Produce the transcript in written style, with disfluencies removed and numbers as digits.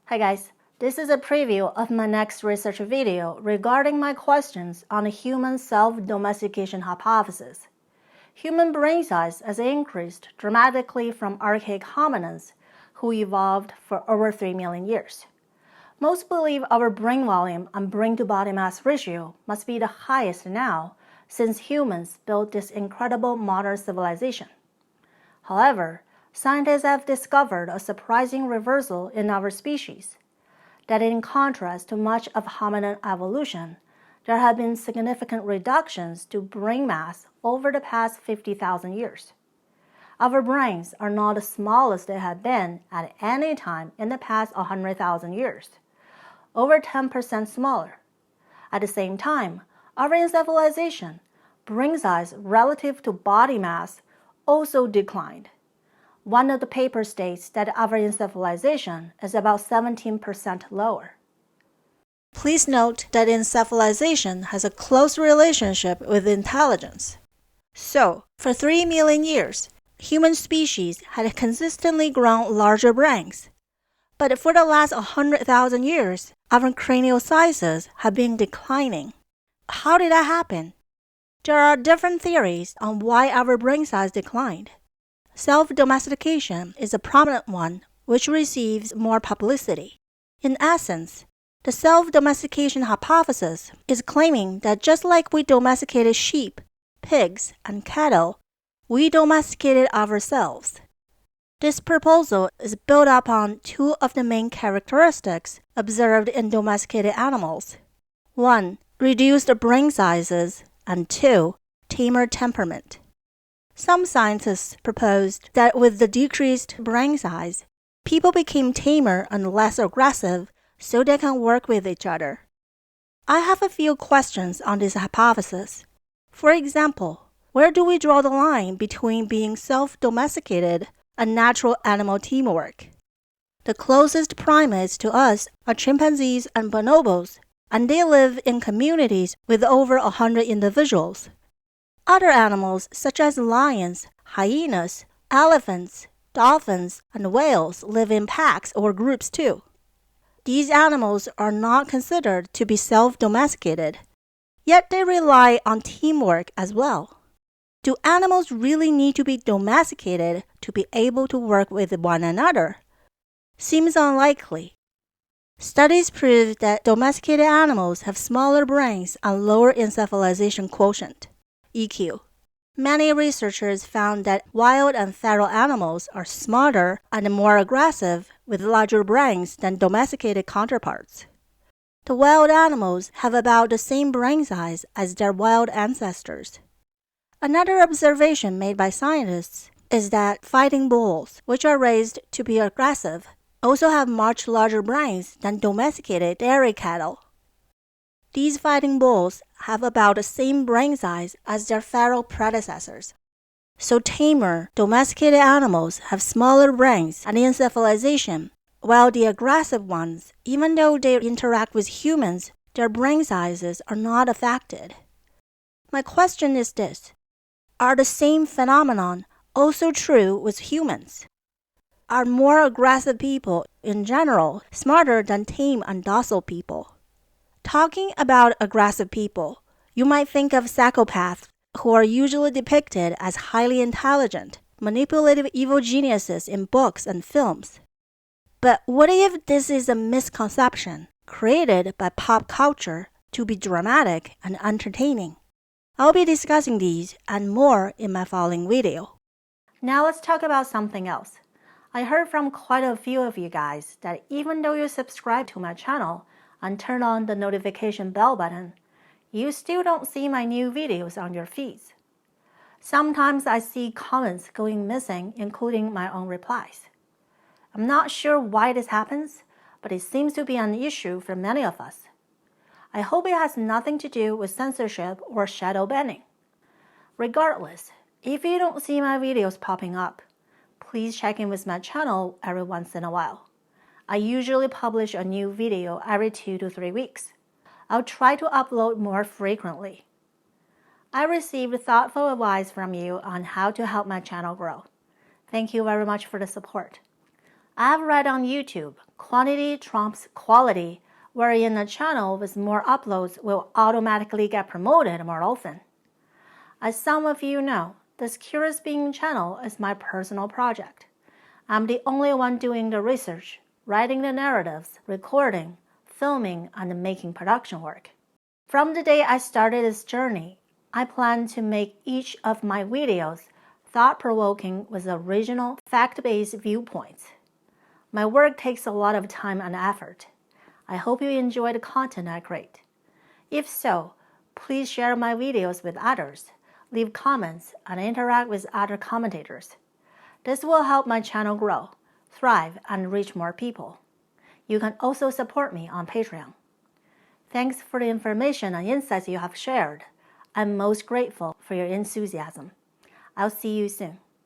Hi guys, this is a preview of my next research video regarding my questions on the human self-domestication hypothesis. Human brain size has increased dramatically from archaic hominins who evolved for over 3 million years. Most believe our brain volume and brain-to-body mass ratio must be the highest now since humans built this incredible modern civilization. However, scientists have discovered a surprising reversal in our species, that in contrast to much of hominin evolution, there have been significant reductions to brain mass over the past 50,000 years. Our brains are not the smallest they have been at any time in the past 100,000 years, over 10% smaller. At the same time, our encephalization, brain size relative to body mass, also declined. One of the papers states that our encephalization is about 17% lower. Please note that encephalization has a close relationship with intelligence. So, for 3 million years, human species had consistently grown larger brains. But for the last 100,000 years, our cranial sizes have been declining. How did that happen? There are different theories on why our brain size declined. Self-domestication is a prominent one which receives more publicity. In essence, the self-domestication hypothesis is claiming that just like we domesticated sheep, pigs, and cattle, we domesticated ourselves. This proposal is built upon two of the main characteristics observed in domesticated animals. 1. Reduced brain sizes, and 2. Tamer temperament. Some scientists proposed that with the decreased brain size, people became tamer and less aggressive so they can work with each other. I have a few questions on this hypothesis. For example, where do we draw the line between being self-domesticated and natural animal teamwork? The closest primates to us are chimpanzees and bonobos, and they live in communities with over 100 individuals. Other animals such as lions, hyenas, elephants, dolphins, and whales live in packs or groups too. These animals are not considered to be self-domesticated, yet they rely on teamwork as well. Do animals really need to be domesticated to be able to work with one another? Seems unlikely. Studies prove that domesticated animals have smaller brains and lower encephalization quotient. EQ. Many researchers found that wild and feral animals are smarter and more aggressive with larger brains than domesticated counterparts. The wild animals have about the same brain size as their wild ancestors. Another observation made by scientists is that fighting bulls, which are raised to be aggressive, also have much larger brains than domesticated dairy cattle. These fighting bulls have about the same brain size as their feral predecessors. So tamer, domesticated animals have smaller brains and encephalization, while the aggressive ones, even though they interact with humans, their brain sizes are not affected. My question is this: are the same phenomenon also true with humans? Are more aggressive people, in general, smarter than tame and docile people? Talking about aggressive people, you might think of psychopaths who are usually depicted as highly intelligent, manipulative evil geniuses in books and films. But what if this is a misconception created by pop culture to be dramatic and entertaining? I'll be discussing these and more in my following video. Now let's talk about something else. I heard from quite a few of you guys that even though you subscribe to my channel and turn on the notification bell button, you still don't see my new videos on your feeds. Sometimes I see comments going missing, including my own replies. I'm not sure why this happens, but it seems to be an issue for many of us. I hope it has nothing to do with censorship or shadow banning. Regardless, if you don't see my videos popping up, please check in with my channel every once in a while. I usually publish a new video every 2 to 3 weeks. I'll try to upload more frequently. I received thoughtful advice from you on how to help my channel grow. Thank you very much for the support. I've read on YouTube quantity trumps quality, wherein a channel with more uploads will automatically get promoted more often. As some of you know, this Curious Being channel is my personal project. I'm the only one doing the research, writing the narratives, recording, filming, and making production work. From the day I started this journey, I plan to make each of my videos thought-provoking with original, fact-based viewpoints. My work takes a lot of time and effort. I hope you enjoy the content I create. If so, please share my videos with others, leave comments, and interact with other commentators. This will help my channel grow, thrive, and reach more people. You can also support me on Patreon. Thanks for the information and insights you have shared. I'm most grateful for your enthusiasm. I'll see you soon.